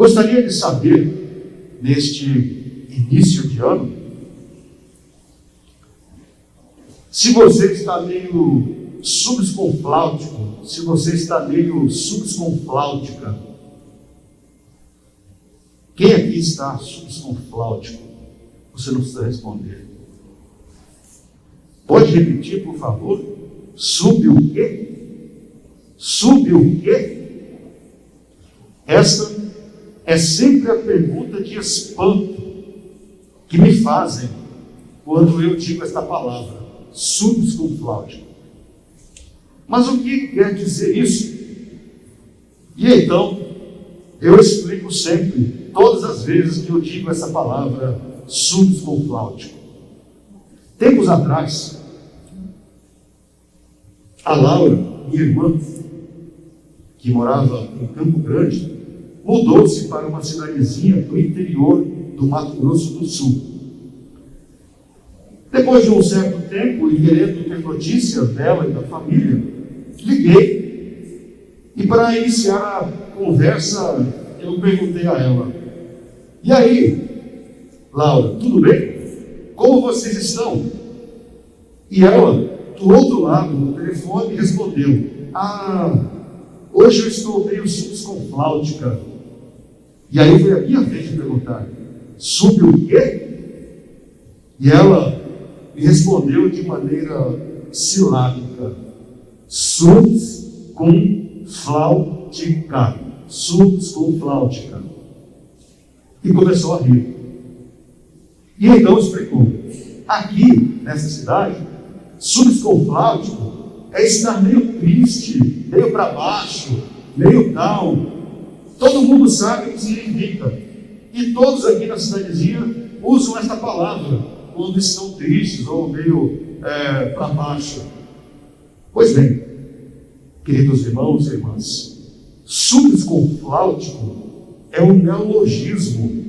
Gostaria de saber, neste início de ano, se você está meio subsconfláutico, se você está meio subsconfláutica. Quem aqui está subsconfláutico? Você não precisa responder. Pode repetir, por favor? Sub o quê? Sub o quê? Essa é sempre a pergunta de espanto que me fazem quando eu digo esta palavra, subsconfláutico. Mas o que quer dizer isso? E então, eu explico sempre, todas as vezes que eu digo essa palavra, subsconfláutico. Tempos atrás, a Laura, minha irmã, que morava em Campo Grande, mudou-se para uma cidadezinha do interior do Mato Grosso do Sul. Depois de um certo tempo, e querendo ter notícias dela e da família, liguei. E para iniciar a conversa, eu perguntei a ela: e aí, Laura, tudo bem? Como vocês estão? E ela, do outro lado do telefone, respondeu: hoje eu estou meio subsconfláutica. E aí foi a minha vez de perguntar: sobre o quê? E ela me respondeu de maneira silábica: subsconfláutica. Subsconfláutica. E começou a rir. E então explicou: aqui nessa cidade, subsconfláutico é estar meio triste, meio para baixo, meio down. Todo mundo sabe o que significa. E todos aqui na cidadezinha usam esta palavra quando estão tristes ou meio para baixo. Pois bem, queridos irmãos e irmãs, subsconfláutico é um neologismo,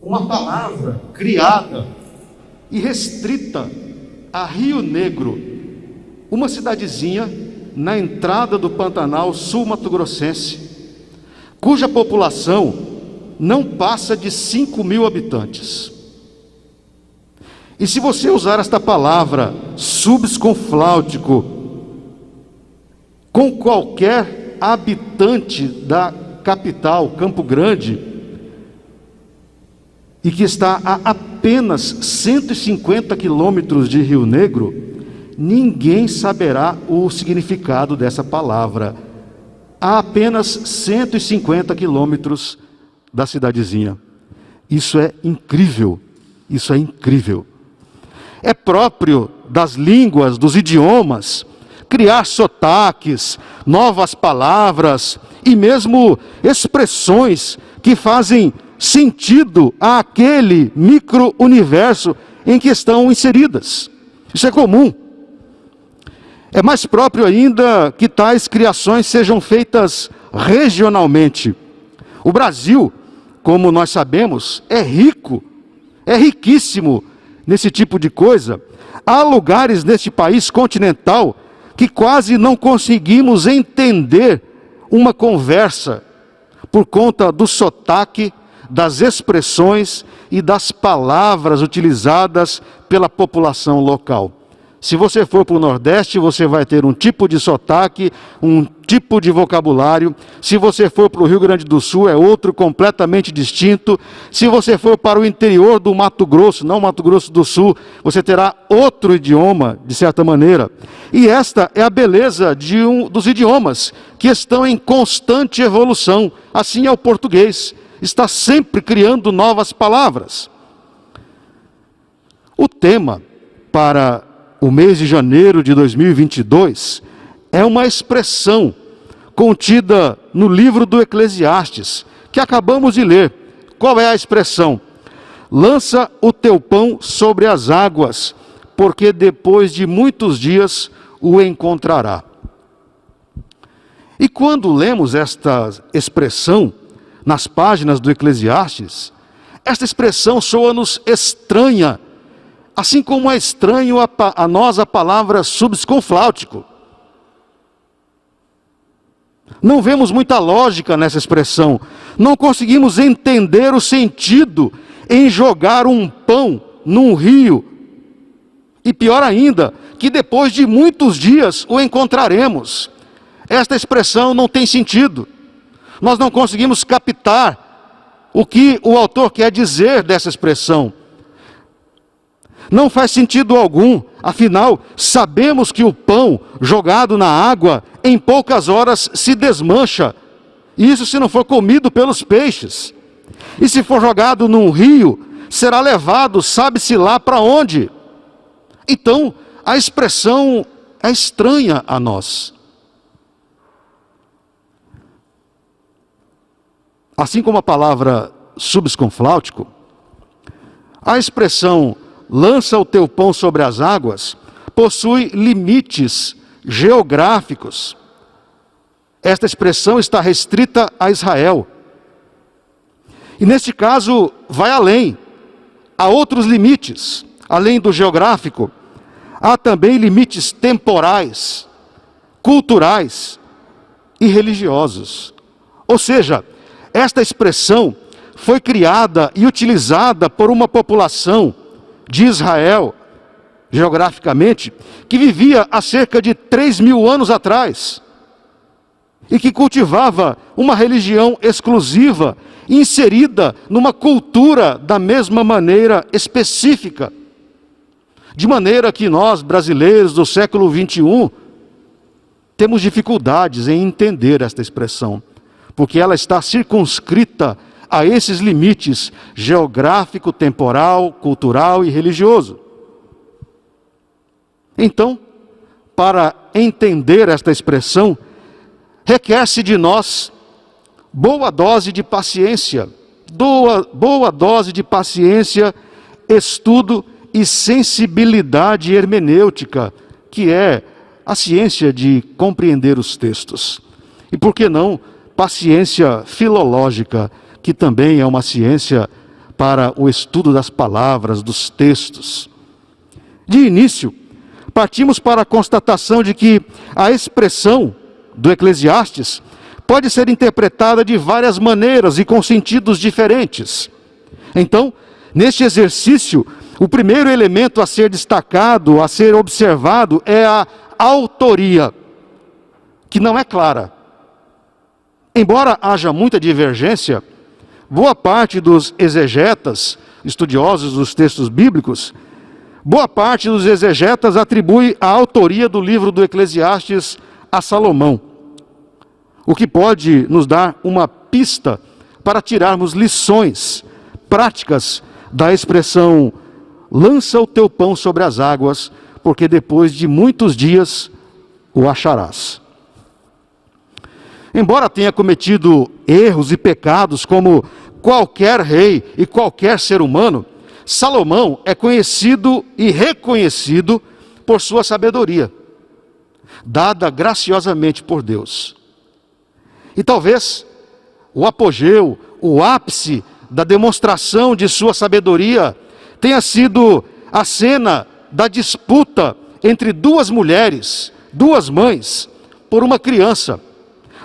uma palavra criada e restrita a Rio Negro, uma cidadezinha na entrada do Pantanal sul-mato-grossense, cuja população não passa de 5.000 habitantes. E se você usar esta palavra subsconfláutico com qualquer habitante da capital, Campo Grande, e que está a apenas 150 quilômetros de Rio Negro, ninguém saberá o significado dessa palavra. A apenas 150 quilômetros da cidadezinha. Isso é incrível, isso é incrível. É próprio das línguas, dos idiomas, criar sotaques, novas palavras e mesmo expressões que fazem sentido àquele micro-universo em que estão inseridas. Isso é comum. É mais próprio ainda que tais criações sejam feitas regionalmente. O Brasil, como nós sabemos, é rico, é riquíssimo nesse tipo de coisa. Há lugares neste país continental que quase não conseguimos entender uma conversa por conta do sotaque, das expressões e das palavras utilizadas pela população local. Se você for para o Nordeste, você vai ter um tipo de sotaque, um tipo de vocabulário. Se você for para o Rio Grande do Sul, é outro completamente distinto. Se você for para o interior do Mato Grosso, não Mato Grosso do Sul, você terá outro idioma, de certa maneira. E esta é a beleza dos idiomas, que estão em constante evolução. Assim é o português, está sempre criando novas palavras. O tema para o mês de janeiro de 2022 é uma expressão contida no livro do Eclesiastes, que acabamos de ler. Qual é a expressão? Lança o teu pão sobre as águas, porque depois de muitos dias o encontrará. E quando lemos esta expressão nas páginas do Eclesiastes, esta expressão soa-nos estranha, assim como é estranho a nós a palavra subsconfláutico. Não vemos muita lógica nessa expressão. Não conseguimos entender o sentido em jogar um pão num rio. E pior ainda, que depois de muitos dias o encontraremos. Esta expressão não tem sentido. Nós não conseguimos captar o que o autor quer dizer dessa expressão. Não faz sentido algum, afinal, sabemos que o pão jogado na água em poucas horas se desmancha. Isso se não for comido pelos peixes. E se for jogado num rio, será levado, sabe-se lá para onde. Então, a expressão é estranha a nós. Assim como a palavra subsconfláutico, a expressão lança o teu pão sobre as águas possui limites geográficos. Esta expressão está restrita a Israel. E neste caso, vai além. Há outros limites, além do geográfico. Há também limites temporais, culturais e religiosos. Ou seja, esta expressão foi criada e utilizada por uma população de Israel, geograficamente, que vivia há cerca de 3.000 anos atrás e que cultivava uma religião exclusiva, inserida numa cultura da mesma maneira específica. De maneira que nós, brasileiros do século 21, temos dificuldades em entender esta expressão, porque ela está circunscrita a esses limites geográfico, temporal, cultural e religioso. Então, para entender esta expressão, requer-se de nós boa dose de paciência, estudo e sensibilidade hermenêutica, que é a ciência de compreender os textos. E por que não, paciência filológica, que também é uma ciência para o estudo das palavras, dos textos. De início, partimos para a constatação de que a expressão do Eclesiastes pode ser interpretada de várias maneiras e com sentidos diferentes. Então, neste exercício, o primeiro elemento a ser destacado, a ser observado, é a autoria, que não é clara. Embora haja muita divergência, boa parte dos exegetas, estudiosos dos textos bíblicos, boa parte dos exegetas atribui a autoria do livro do Eclesiastes a Salomão, o que pode nos dar uma pista para tirarmos lições práticas da expressão lança o teu pão sobre as águas, porque depois de muitos dias o acharás. Embora tenha cometido erros e pecados como qualquer rei e qualquer ser humano, Salomão é conhecido e reconhecido por sua sabedoria, dada graciosamente por Deus. E talvez o apogeu, o ápice da demonstração de sua sabedoria tenha sido a cena da disputa entre duas mulheres, duas mães, por uma criança,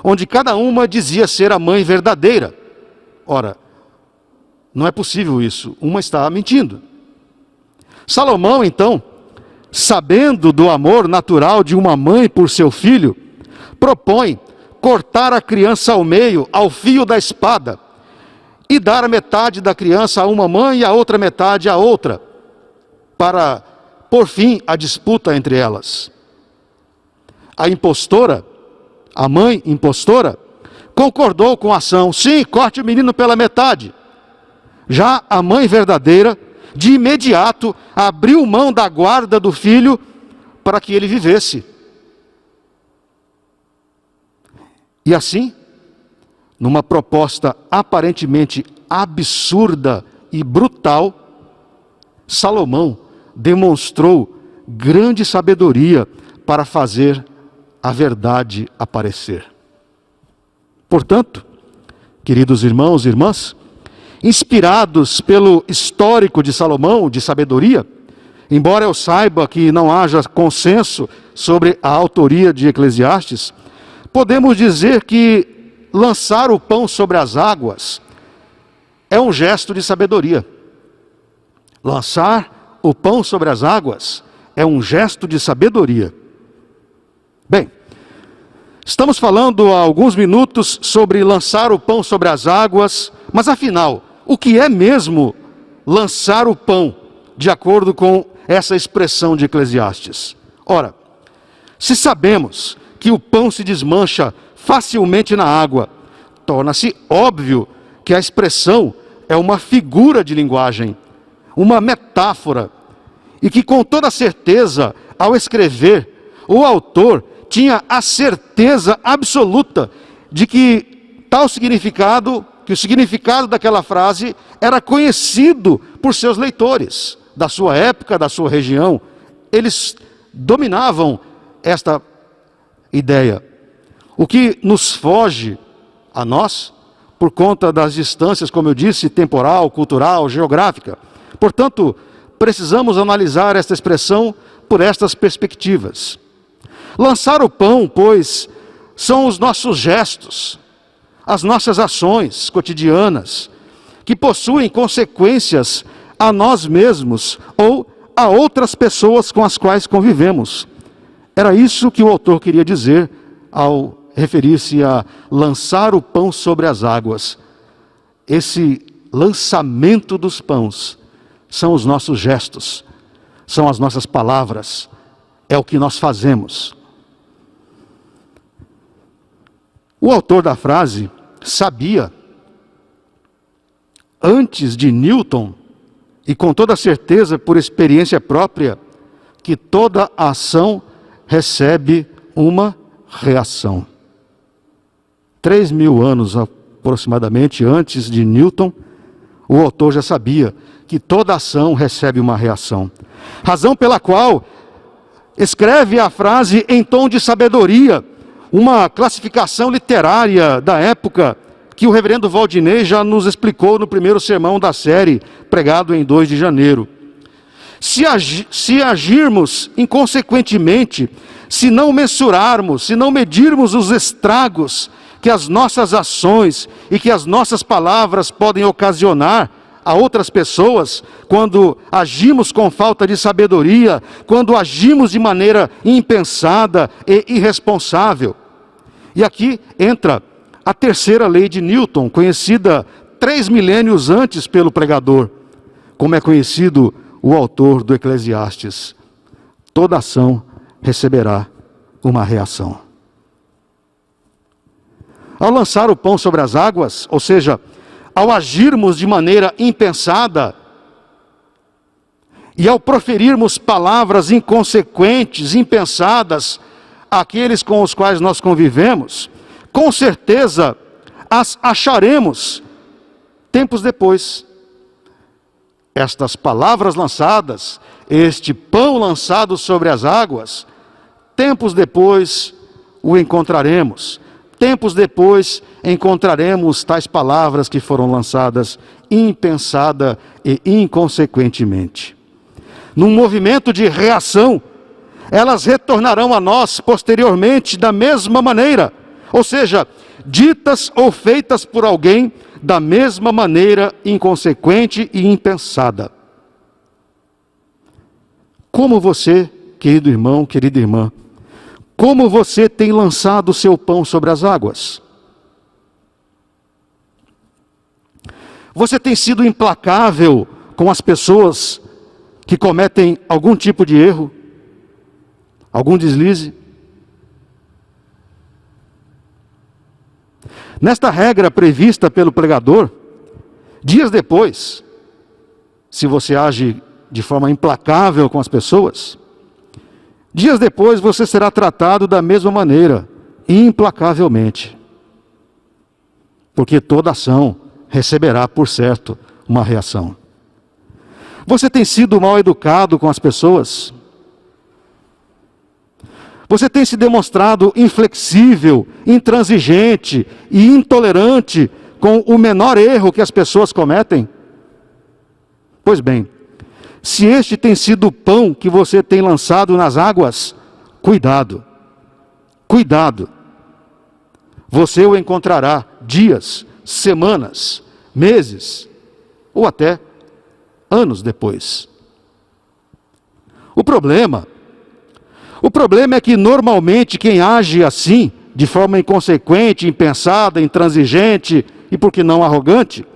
onde cada uma dizia ser a mãe verdadeira. Ora, não é possível isso, uma está mentindo. Salomão, então, sabendo do amor natural de uma mãe por seu filho, propõe cortar a criança ao meio, ao fio da espada, e dar a metade da criança a uma mãe e a outra metade a outra, para pôr fim à disputa entre elas. A impostora, a mãe impostora, concordou com a ação. Sim, corte o menino pela metade. Já a mãe verdadeira, de imediato, abriu mão da guarda do filho para que ele vivesse. E assim, numa proposta aparentemente absurda e brutal, Salomão demonstrou grande sabedoria para fazer a verdade aparecer. Portanto, queridos irmãos e irmãs, inspirados pelo histórico de Salomão, de sabedoria, embora eu saiba que não haja consenso sobre a autoria de Eclesiastes, podemos dizer que lançar o pão sobre as águas é um gesto de sabedoria. Lançar o pão sobre as águas é um gesto de sabedoria. Bem, estamos falando há alguns minutos sobre lançar o pão sobre as águas, mas afinal, o que é mesmo lançar o pão, de acordo com essa expressão de Eclesiastes? Ora, se sabemos que o pão se desmancha facilmente na água, torna-se óbvio que a expressão é uma figura de linguagem, uma metáfora, e que com toda certeza, ao escrever, o autor tinha a certeza absoluta de que tal significado, que o significado daquela frase era conhecido por seus leitores, da sua época, da sua região. Eles dominavam esta ideia. O que nos foge a nós, por conta das distâncias, como eu disse, temporal, cultural, geográfica. Portanto, precisamos analisar esta expressão por estas perspectivas. Lançar o pão, pois, são os nossos gestos, as nossas ações cotidianas, que possuem consequências a nós mesmos ou a outras pessoas com as quais convivemos. Era isso que o autor queria dizer ao referir-se a lançar o pão sobre as águas. Esse lançamento dos pães são os nossos gestos, são as nossas palavras, é o que nós fazemos. O autor da frase sabia, antes de Newton, e com toda certeza por experiência própria, que toda ação recebe uma reação. 3.000 anos aproximadamente antes de Newton, o autor já sabia que toda ação recebe uma reação. Razão pela qual escreve a frase em tom de sabedoria, uma classificação literária da época que o reverendo Valdinei já nos explicou no primeiro sermão da série, pregado em 2 de janeiro. Se agirmos inconsequentemente, se não mensurarmos, se não medirmos os estragos que as nossas ações e que as nossas palavras podem ocasionar a outras pessoas, quando agimos com falta de sabedoria, quando agimos de maneira impensada e irresponsável. E aqui entra a terceira lei de Newton, conhecida 3 milênios antes pelo pregador, como é conhecido o autor do Eclesiastes: toda ação receberá uma reação. Ao lançar o pão sobre as águas, ou seja, ao agirmos de maneira impensada, e ao proferirmos palavras inconsequentes, impensadas, àqueles com os quais nós convivemos, com certeza as acharemos tempos depois. Estas palavras lançadas, este pão lançado sobre as águas, tempos depois o encontraremos. Tempos depois encontraremos tais palavras que foram lançadas impensada e inconsequentemente. Num movimento de reação, elas retornarão a nós posteriormente da mesma maneira, ou seja, ditas ou feitas por alguém da mesma maneira inconsequente e impensada. Como você, querido irmão, querida irmã, como você tem lançado o seu pão sobre as águas? Você tem sido implacável com as pessoas que cometem algum tipo de erro, algum deslize? Nesta regra prevista pelo pregador, dias depois, se você age de forma implacável com as pessoas, dias depois você será tratado da mesma maneira, implacavelmente. Porque toda ação receberá, por certo, uma reação. Você tem sido mal educado com as pessoas? Você tem se demonstrado inflexível, intransigente e intolerante com o menor erro que as pessoas cometem? Pois bem, se este tem sido o pão que você tem lançado nas águas, cuidado, cuidado. você o encontrará dias, semanas, meses ou até anos depois. O problema é que normalmente quem age assim, de forma inconsequente, impensada, intransigente e por que não arrogante,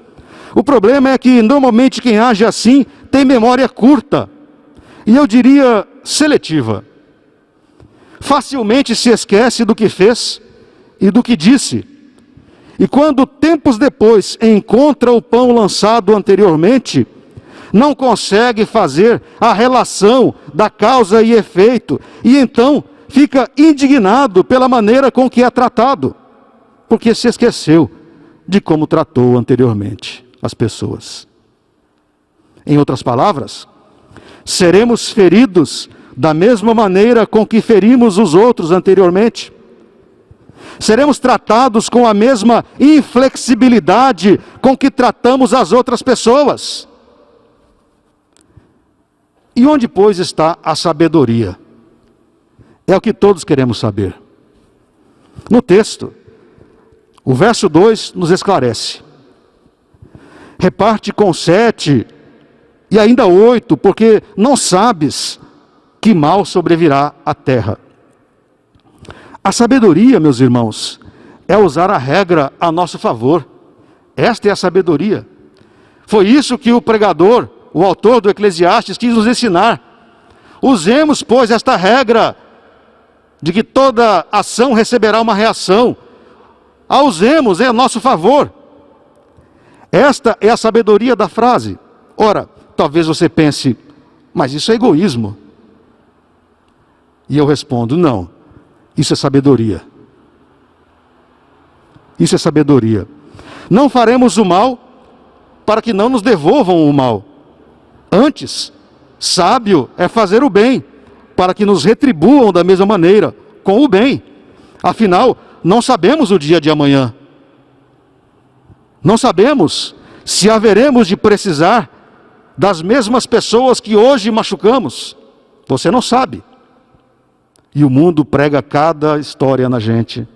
o problema é que normalmente quem age assim tem memória curta, e eu diria seletiva. Facilmente se esquece do que fez e do que disse. E quando tempos depois encontra o pão lançado anteriormente, não consegue fazer a relação da causa e efeito, e então fica indignado pela maneira com que é tratado, porque se esqueceu de como tratou anteriormente as pessoas. Em outras palavras, seremos feridos da mesma maneira com que ferimos os outros anteriormente. Seremos tratados com a mesma inflexibilidade com que tratamos as outras pessoas. E onde, pois, está a sabedoria? É o que todos queremos saber. No texto, o verso 2 nos esclarece. Reparte com 7 e ainda 8, porque não sabes que mal sobrevirá à terra. A sabedoria, meus irmãos, é usar a regra a nosso favor. Esta é a sabedoria. Foi isso que o pregador, o autor do Eclesiastes, quis nos ensinar. Usemos, pois, esta regra de que toda ação receberá uma reação. A usemos em nosso favor. Esta é a sabedoria da frase. Ora, talvez você pense, mas isso é egoísmo. E eu respondo, não. Isso é sabedoria. Isso é sabedoria. Não faremos o mal para que não nos devolvam o mal. Antes, sábio é fazer o bem, para que nos retribuam da mesma maneira, com o bem. Afinal, não sabemos o dia de amanhã. Não sabemos se haveremos de precisar das mesmas pessoas que hoje machucamos. Você não sabe. E o mundo prega cada história na gente.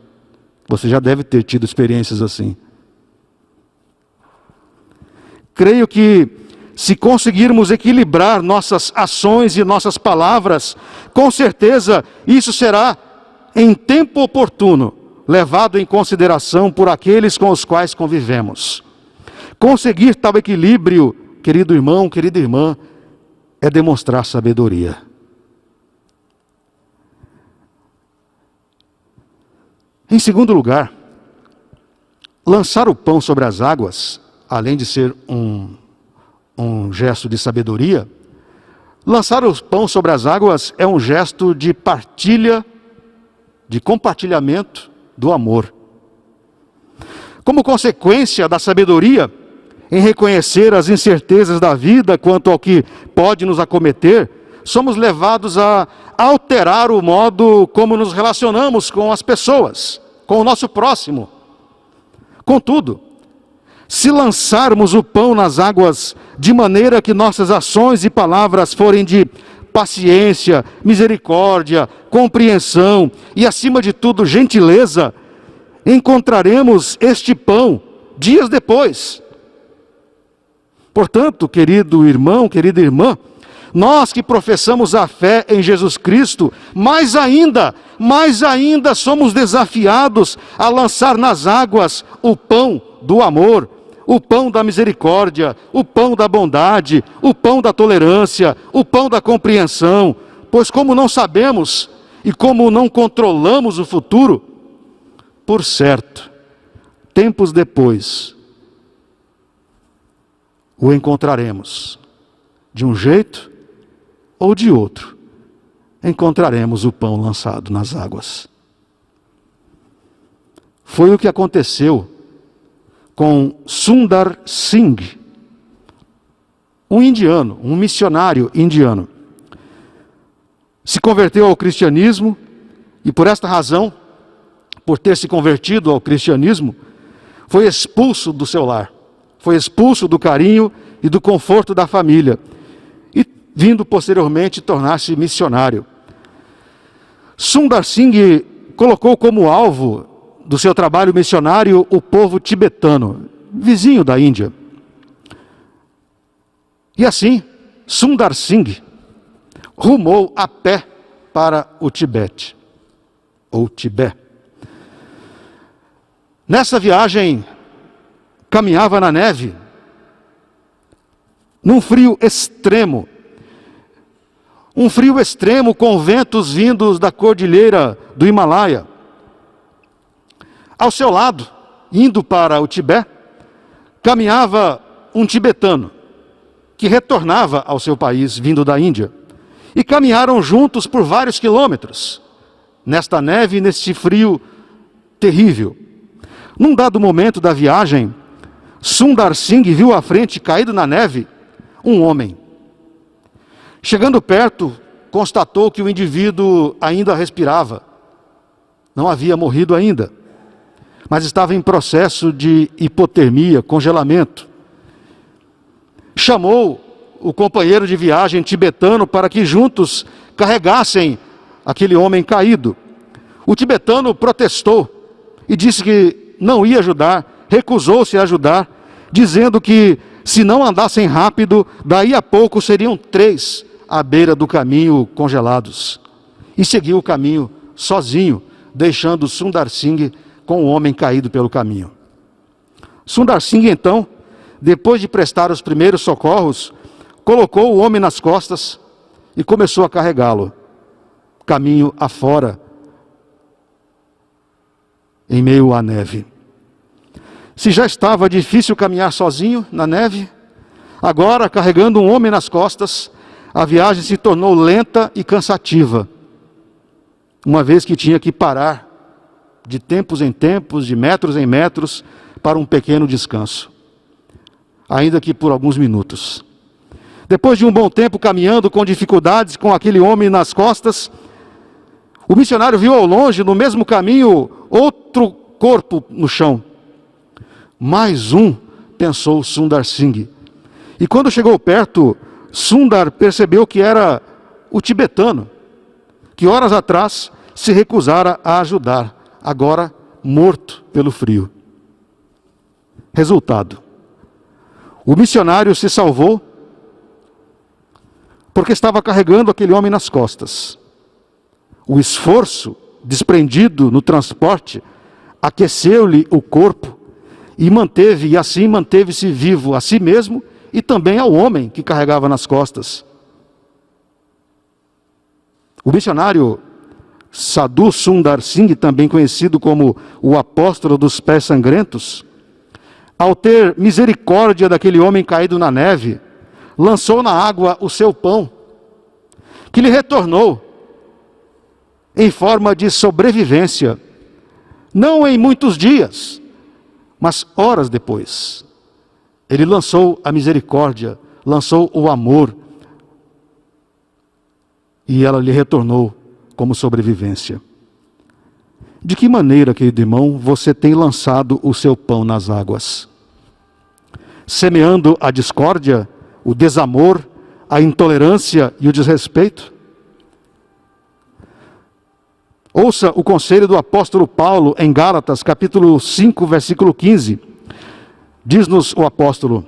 Você já deve ter tido experiências assim. Creio que se conseguirmos equilibrar nossas ações e nossas palavras, com certeza isso será em tempo oportuno, levado em consideração por aqueles com os quais convivemos. Conseguir tal equilíbrio, querido irmão, querida irmã, é demonstrar sabedoria. Em segundo lugar, lançar o pão sobre as águas, além de ser um gesto de sabedoria, lançar o pão sobre as águas é um gesto de partilha, de compartilhamento do amor. Como consequência da sabedoria, em reconhecer as incertezas da vida quanto ao que pode nos acometer, somos levados a alterar o modo como nos relacionamos com as pessoas, com o nosso próximo. Contudo, se lançarmos o pão nas águas de maneira que nossas ações e palavras forem de paciência, misericórdia, compreensão e, acima de tudo, gentileza, encontraremos este pão dias depois. Portanto, querido irmão, querida irmã, nós que professamos a fé em Jesus Cristo, mais ainda somos desafiados a lançar nas águas o pão do amor, o pão da misericórdia, o pão da bondade, o pão da tolerância, o pão da compreensão, pois como não sabemos e como não controlamos o futuro, por certo, tempos depois, o encontraremos de um jeito ou de outro, encontraremos o pão lançado nas águas. Foi o que aconteceu com Sundar Singh, um indiano, um missionário indiano. Se converteu ao cristianismo e por esta razão, por ter se convertido ao cristianismo, foi expulso do seu lar, foi expulso do carinho e do conforto da família, e vindo posteriormente tornar-se missionário. Sundar Singh colocou como alvo do seu trabalho missionário o povo tibetano, vizinho da Índia. E assim, Sundar Singh rumou a pé para o Tibete, ou Tibete. Nessa viagem, caminhava na neve, num frio extremo. Um frio extremo com ventos vindos da cordilheira do Himalaia. Ao seu lado, indo para o Tibete, caminhava um tibetano, que retornava ao seu país, vindo da Índia. E caminharam juntos por vários quilômetros, nesta neve e neste frio terrível. Num dado momento da viagem, Sundar Singh viu à frente, caído na neve, um homem. Chegando perto, constatou que o indivíduo ainda respirava. Não havia morrido ainda, mas estava em processo de hipotermia, congelamento. Chamou o companheiro de viagem tibetano para que juntos carregassem aquele homem caído. O tibetano protestou e disse que não ia ajudar, recusou-se a ajudar, dizendo que se não andassem rápido, daí a pouco seriam 3 à beira do caminho congelados. E seguiu o caminho sozinho, deixando Sundar Singh com o homem caído pelo caminho. Sundar Singh então, depois de prestar os primeiros socorros, colocou o homem nas costas e começou a carregá-lo, caminho afora, em meio à neve. Se já estava difícil caminhar sozinho na neve, agora, carregando um homem nas costas, a viagem se tornou lenta e cansativa, uma vez que tinha que parar de tempos em tempos, de metros em metros, para um pequeno descanso, ainda que por alguns minutos. Depois de um bom tempo caminhando com dificuldades, com aquele homem nas costas, o missionário viu ao longe, no mesmo caminho, outro corpo no chão. Mais um, pensou Sundar Singh. E quando chegou perto, Sundar percebeu que era o tibetano, que horas atrás se recusara a ajudar, agora morto pelo frio. Resultado: o missionário se salvou porque estava carregando aquele homem nas costas. O esforço desprendido no transporte aqueceu-lhe o corpo e assim manteve-se vivo a si mesmo e também ao homem que carregava nas costas. O missionário Sadhu Sundar Singh, também conhecido como o apóstolo dos pés sangrentos, ao ter misericórdia daquele homem caído na neve, lançou na água o seu pão, que lhe retornou em forma de sobrevivência, não em muitos dias, mas horas depois. Ele lançou a misericórdia, lançou o amor, e ela lhe retornou como sobrevivência. De que maneira, querido irmão, você tem lançado o seu pão nas águas? Semeando a discórdia, o desamor, a intolerância e o desrespeito? Ouça o conselho do apóstolo Paulo em Gálatas, capítulo 5, versículo 15. Diz-nos o apóstolo: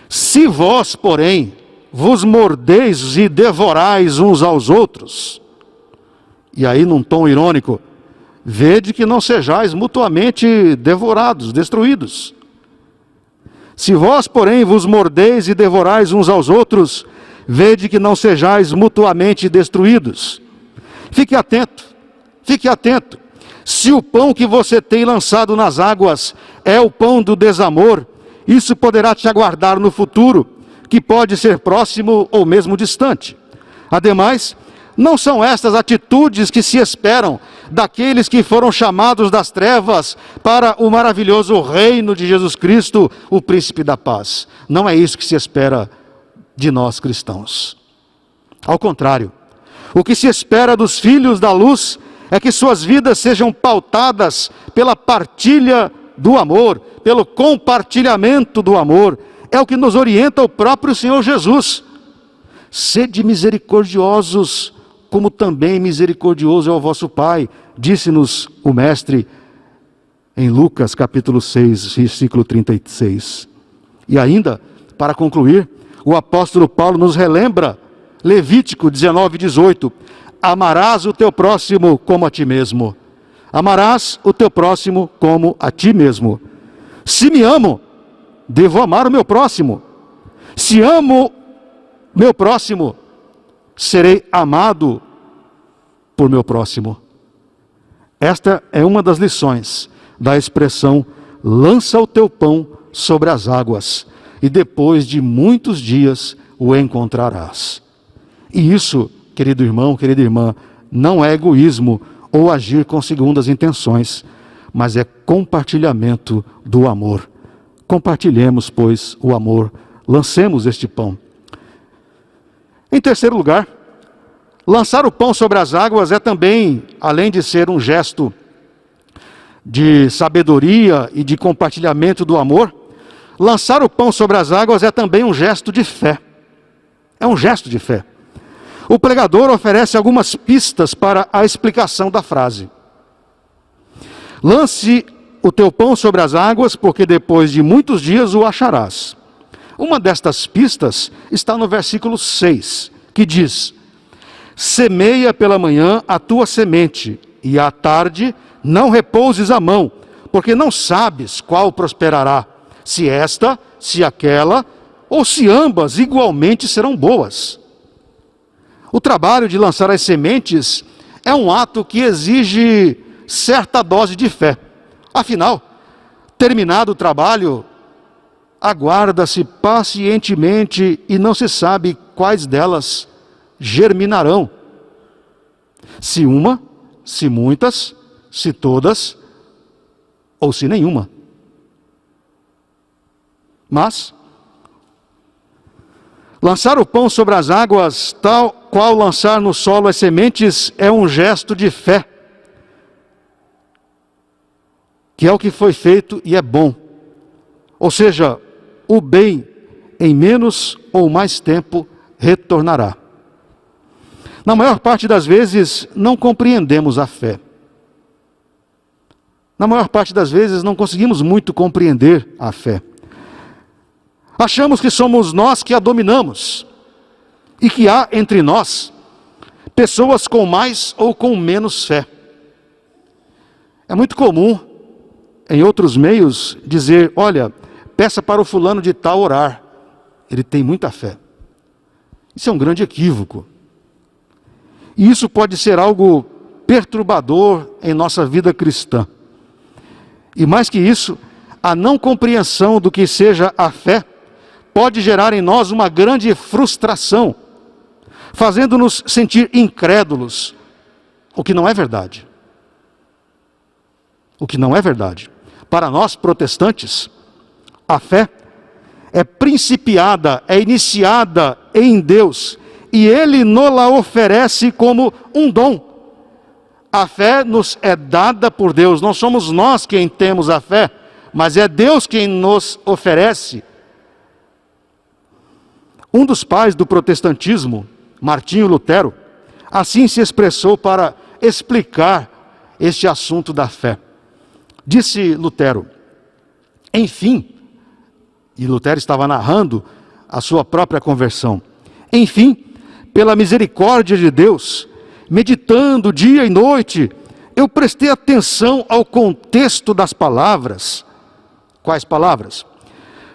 se vós, porém, vos mordeis e devorais uns aos outros, e aí num tom irônico, vede que não sejais mutuamente devorados, destruídos. Se vós, porém, vos mordeis e devorais uns aos outros, vede que não sejais mutuamente destruídos. Fique atento, fique atento. Se o pão que você tem lançado nas águas é o pão do desamor, isso poderá te aguardar no futuro, que pode ser próximo ou mesmo distante. Ademais, não são estas atitudes que se esperam daqueles que foram chamados das trevas para o maravilhoso reino de Jesus Cristo, o príncipe da paz. Não é isso que se espera de nós cristãos. Ao contrário, o que se espera dos filhos da luz é que suas vidas sejam pautadas pela partilha do amor, pelo compartilhamento do amor. É o que nos orienta o próprio Senhor Jesus. Sede misericordiosos, como também misericordioso é o vosso Pai, disse-nos o Mestre em Lucas capítulo 6, versículo 36. E ainda, para concluir, o apóstolo Paulo nos relembra Levítico 19, 18. Amarás o teu próximo como a ti mesmo. Amarás o teu próximo como a ti mesmo. Se me amo, devo amar o meu próximo. Se amo meu próximo, serei amado por meu próximo. Esta é uma das lições da expressão lança o teu pão sobre as águas e depois de muitos dias o encontrarás. E isso, querido irmão, querida irmã, não é egoísmo ou agir com segundas intenções, mas é compartilhamento do amor. Compartilhemos, pois, o amor, lancemos este pão. Em terceiro lugar, lançar o pão sobre as águas é também, além de ser um gesto de sabedoria e de compartilhamento do amor, lançar o pão sobre as águas é também um gesto de fé. É um gesto de fé. O pregador oferece algumas pistas para a explicação da frase. Lance o teu pão sobre as águas, porque depois de muitos dias o acharás. Uma destas pistas está no versículo 6, que diz: semeia pela manhã a tua semente, e à tarde não repouses a mão, porque não sabes qual prosperará, se esta, se aquela, ou se ambas igualmente serão boas. O trabalho de lançar as sementes é um ato que exige certa dose de fé. Afinal, terminado o trabalho, aguarda-se pacientemente e não se sabe quais delas germinarão. Se uma, se muitas, se todas, ou se nenhuma. Mas lançar o pão sobre as águas, tal qual lançar no solo as sementes, é um gesto de fé, que é o que foi feito e é bom. Ou seja, o bem em menos ou mais tempo retornará. Na maior parte das vezes, não compreendemos a fé. Na maior parte das vezes, não conseguimos muito compreender a fé. Achamos que somos nós que a dominamos e que há entre nós pessoas com mais ou com menos fé. É muito comum, em outros meios, dizer: olha, peça para o fulano de tal orar, ele tem muita fé. Isso é um grande equívoco. E isso pode ser algo perturbador em nossa vida cristã. E mais que isso, a não compreensão do que seja a fé pode gerar em nós uma grande frustração, fazendo-nos sentir incrédulos, o que não é verdade. O que não é verdade. Para nós protestantes, a fé é principiada, é iniciada em Deus, e Ele nos-la oferece como um dom. A fé nos é dada por Deus, não somos nós quem temos a fé, mas é Deus quem nos oferece. Um dos pais do protestantismo, Martinho Lutero, assim se expressou para explicar este assunto da fé. Disse Lutero: enfim, e Lutero estava narrando a sua própria conversão, enfim, pela misericórdia de Deus, meditando dia e noite, eu prestei atenção ao contexto das palavras. Quais palavras?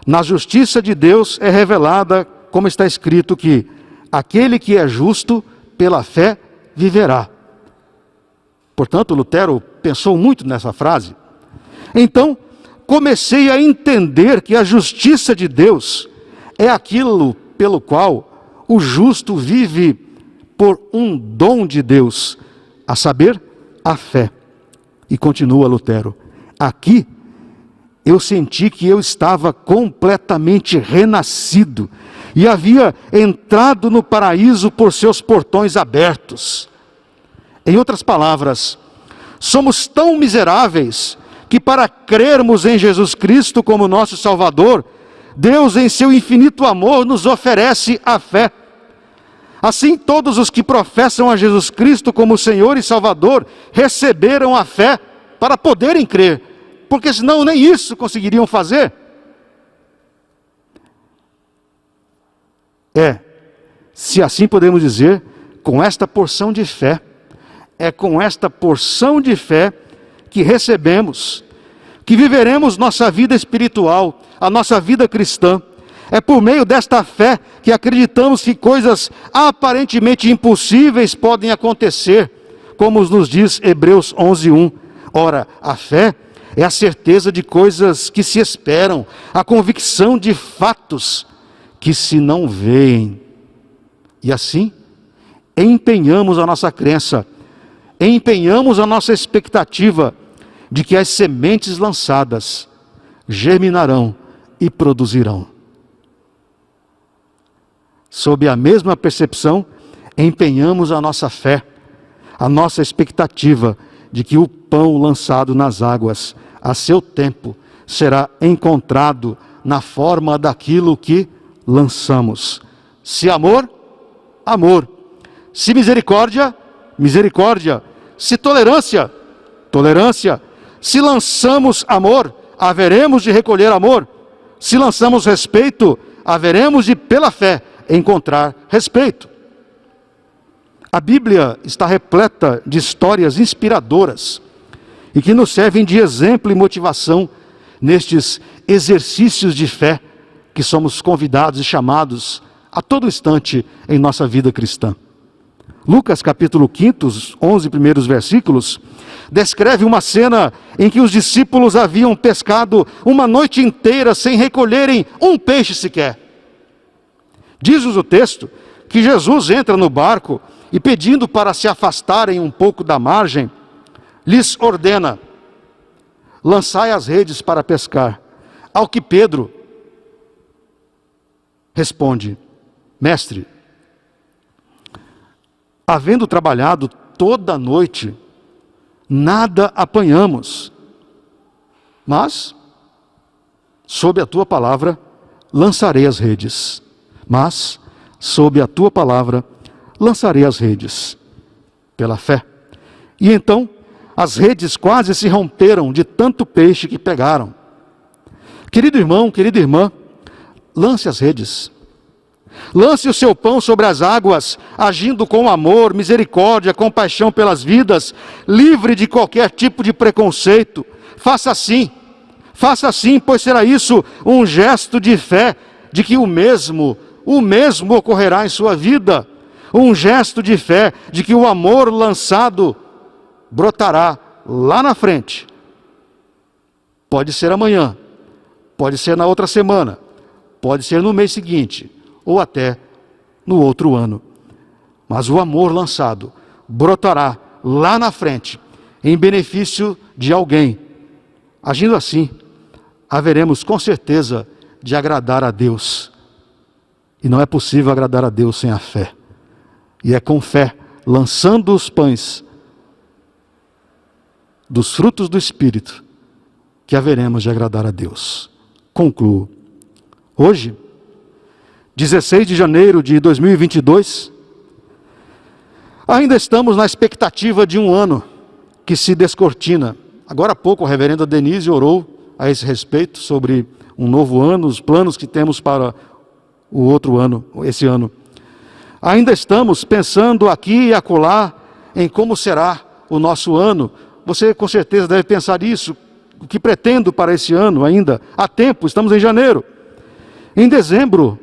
Na justiça de Deus é revelada, como está escrito, que aquele que é justo pela fé viverá. Portanto, Lutero pensou muito nessa frase. Então, comecei a entender que a justiça de Deus é aquilo pelo qual o justo vive por um dom de Deus, a saber, a fé. E continua Lutero: aqui eu senti que eu estava completamente renascido e havia entrado no paraíso por seus portões abertos. Em outras palavras, somos tão miseráveis que para crermos em Jesus Cristo como nosso Salvador, Deus em seu infinito amor nos oferece a fé. Assim, todos os que professam a Jesus Cristo como Senhor e Salvador receberam a fé para poderem crer porque senão nem isso conseguiriam fazer. Se assim podemos dizer, com esta porção de fé, é com esta porção de fé que recebemos, que viveremos nossa vida espiritual, a nossa vida cristã. É por meio desta fé que acreditamos que coisas aparentemente impossíveis podem acontecer, como nos diz Hebreus 11:1. Ora, a fé é a certeza de coisas que se esperam, a convicção de fatos que se não veem. E assim, empenhamos a nossa crença, empenhamos a nossa expectativa de que as sementes lançadas germinarão e produzirão. Sob a mesma percepção, empenhamos a nossa fé, a nossa expectativa de que o pão lançado nas águas, a seu tempo, será encontrado na forma daquilo que lançamos. Se amor, amor. Se misericórdia, misericórdia. Se tolerância, tolerância. Se lançamos amor, haveremos de recolher amor. Se lançamos respeito, haveremos de, pela fé, encontrar respeito. A Bíblia está repleta de histórias inspiradoras e que nos servem de exemplo e motivação nestes exercícios de fé que somos convidados e chamados a todo instante em nossa vida cristã. Lucas capítulo 5, os 11 primeiros versículos, descreve uma cena em que os discípulos haviam pescado uma noite inteira sem recolherem um peixe sequer. Diz-nos o texto que Jesus entra no barco e, pedindo para se afastarem um pouco da margem, lhes ordena: lançai as redes para pescar. Ao que Pedro responde: mestre, havendo trabalhado toda a noite, nada apanhamos, mas, sob a tua palavra, lançarei as redes. Mas, sob a tua palavra, lançarei as redes, pela fé. E então, as redes quase se romperam de tanto peixe que pegaram. Querido irmão, querida irmã, lance as redes. Lance o seu pão sobre as águas, agindo com amor, misericórdia, compaixão pelas vidas, livre de qualquer tipo de preconceito. Faça assim, pois será isso um gesto de fé, de que o mesmo ocorrerá em sua vida. Um gesto de fé, de que o amor lançado brotará lá na frente. Pode ser amanhã, pode ser na outra semana, pode ser no mês seguinte, ou até no outro ano. Mas o amor lançado brotará lá na frente, em benefício de alguém. Agindo assim, haveremos com certeza de agradar a Deus. E não é possível agradar a Deus sem a fé. E é com fé, lançando os pães dos frutos do Espírito, que haveremos de agradar a Deus. Concluo. Hoje, 16 de janeiro de 2022, ainda estamos na expectativa de um ano que se descortina. Agora há pouco a reverenda Denise orou a esse respeito sobre um novo ano, os planos que temos para o outro ano, esse ano. Ainda estamos pensando aqui e acolá em como será o nosso ano. Você com certeza deve pensar isso, o que pretendo para esse ano ainda. Há tempo, estamos em janeiro. Em dezembro,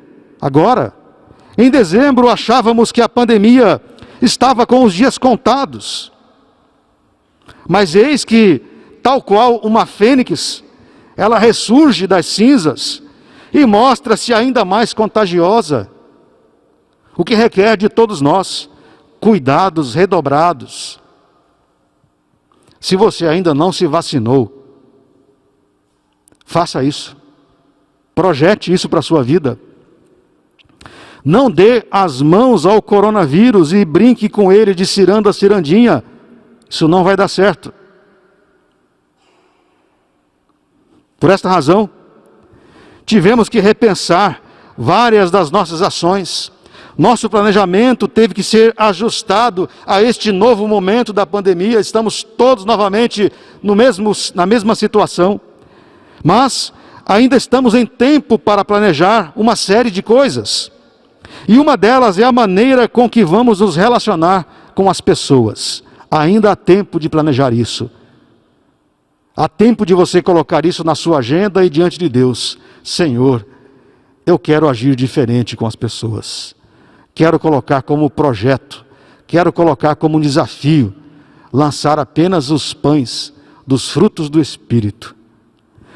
em dezembro achávamos que a pandemia estava com os dias contados. Mas eis que, tal qual uma fênix, ela ressurge das cinzas e mostra-se ainda mais contagiosa, o que requer de todos nós cuidados redobrados. Se você ainda não se vacinou, faça isso, projete isso para a sua vida. Não dê as mãos ao coronavírus e brinque com ele de ciranda a cirandinha, isso não vai dar certo. Por esta razão, tivemos que repensar várias das nossas ações, Nosso planejamento teve que ser ajustado a este novo momento da pandemia. Estamos todos novamente na mesma situação. Mas ainda estamos em tempo para planejar uma série de coisas. E uma delas é a maneira com que vamos nos relacionar com as pessoas. Ainda há tempo de planejar isso. Há tempo de você colocar isso na sua agenda e diante de Deus. Senhor, eu quero agir diferente com as pessoas. Quero colocar como projeto, quero colocar como desafio, lançar apenas os pães dos frutos do Espírito.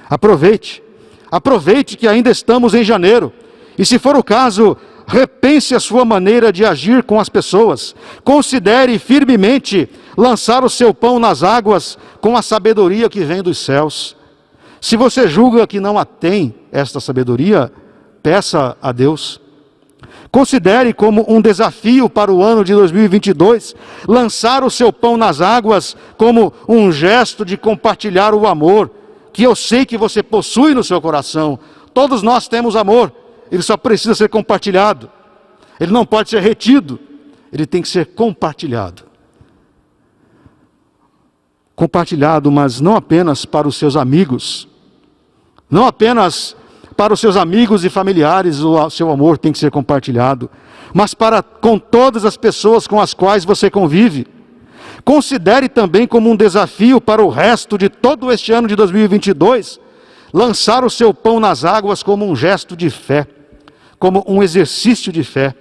Aproveite que ainda estamos em janeiro. E se for o caso, repense a sua maneira de agir com as pessoas. Considere firmemente lançar o seu pão nas águas com a sabedoria que vem dos céus. Se você julga que não a tem esta sabedoria, peça a Deus. Considere como um desafio para o ano de 2022, lançar o seu pão nas águas como um gesto de compartilhar o amor, que eu sei que você possui no seu coração. Todos nós temos amor, ele só precisa ser compartilhado. Ele não pode ser retido, ele tem que ser compartilhado. Compartilhado, mas não apenas para os seus amigos, não apenas para os seus amigos e familiares o seu amor tem que ser compartilhado, mas com todas as pessoas com as quais você convive. Considere também como um desafio para o resto de todo este ano de 2022, lançar o seu pão nas águas como um gesto de fé, como um exercício de fé.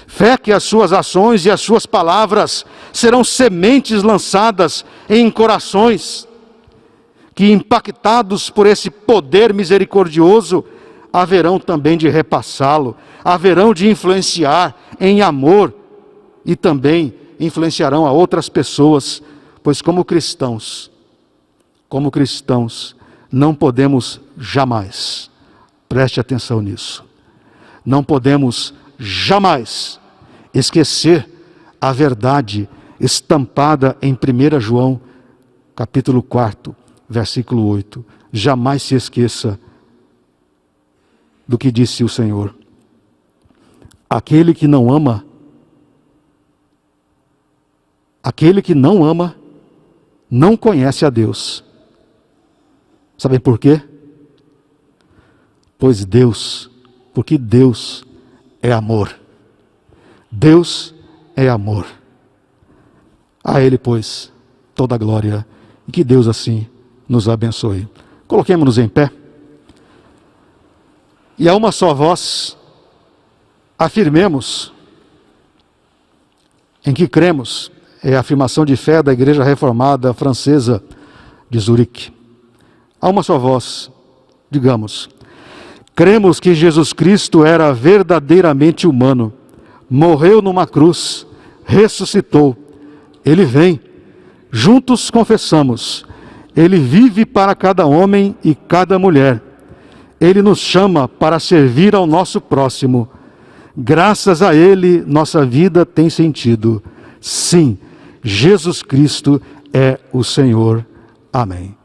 Fé que as suas ações e as suas palavras serão sementes lançadas em corações, que impactados por esse poder misericordioso, haverão também de repassá-lo, haverão de influenciar em amor e também influenciarão a outras pessoas, pois como cristãos, não podemos jamais, preste atenção nisso, não podemos jamais esquecer a verdade estampada em 1 João, capítulo 4, versículo 8. Jamais se esqueça do que disse o Senhor. Aquele que não ama, não conhece a Deus. Sabem por quê? Porque Deus é amor. Deus é amor. A Ele, pois, toda a glória, e que Deus assim nos abençoe. Coloquemo-nos em pé. E a uma só voz, afirmemos em que cremos. É a afirmação de fé da Igreja Reformada Francesa de Zurique. A uma só voz, digamos: cremos que Jesus Cristo era verdadeiramente humano, morreu numa cruz, ressuscitou, Ele vem. Juntos confessamos: Ele vive para cada homem e cada mulher. Ele nos chama para servir ao nosso próximo. Graças a Ele, nossa vida tem sentido. Sim, Jesus Cristo é o Senhor. Amém.